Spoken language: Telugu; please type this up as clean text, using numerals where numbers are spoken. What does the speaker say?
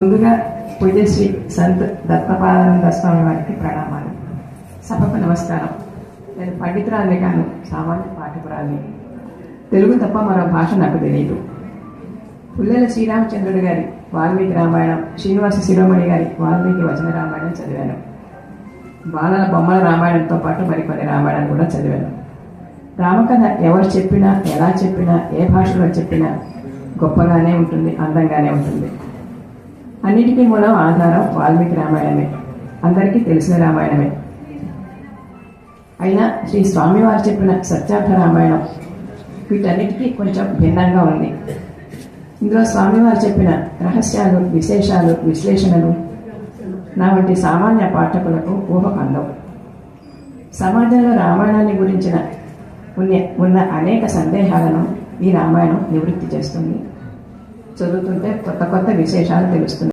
ముందుగా పూజ్యశ్రీ సంత్ దత్తపాదానంద స్వామి వారికి ప్రణామాలు. సభకు నమస్కారం. నేను పండితురాలిని కాను, సామాన్య పాఠకురాలిని. తెలుగు తప్ప మరో భాష నాకు తెలియదు. పుల్లెల శ్రీరామచంద్రుడి గారి వాల్మీకి రామాయణం, శ్రీనివాస శిరోమణి గారి వాల్మీకి వచన రామాయణం చదివాను. బాలల బొమ్మల రామాయణంతో పాటు మరికొన్ని రామాయణాలు కూడా చదివాను. రామకథ ఎవరు చెప్పినా, ఎలా చెప్పినా, ఏ భాషలో చెప్పినా గొప్పగానే ఉంటుంది, అందంగానే ఉంటుంది. అన్నిటికీ మూలం ఆధారం వాల్మీకి రామాయణమే, అందరికీ తెలిసిన రామాయణమే. అయినా శ్రీ స్వామివారు చెప్పిన సత్యార్థ రామాయణం వీటన్నిటికీ కొంచెం భిన్నంగా ఉంది. ఇందులో స్వామివారు చెప్పిన రహస్యాలు, విశేషాలు, విశ్లేషణలు నా వంటి సామాన్య పాఠకులకు ఊహకు అందవు. సమాజంలో రామాయణాన్ని గురించిన ఉన్న అనేక సందేహాలను ఈ రామాయణం నివృత్తి చేస్తుంది. చదువుతుంటే కొత్త కొత్త విశేషాలు తెలుస్తున్నాయి.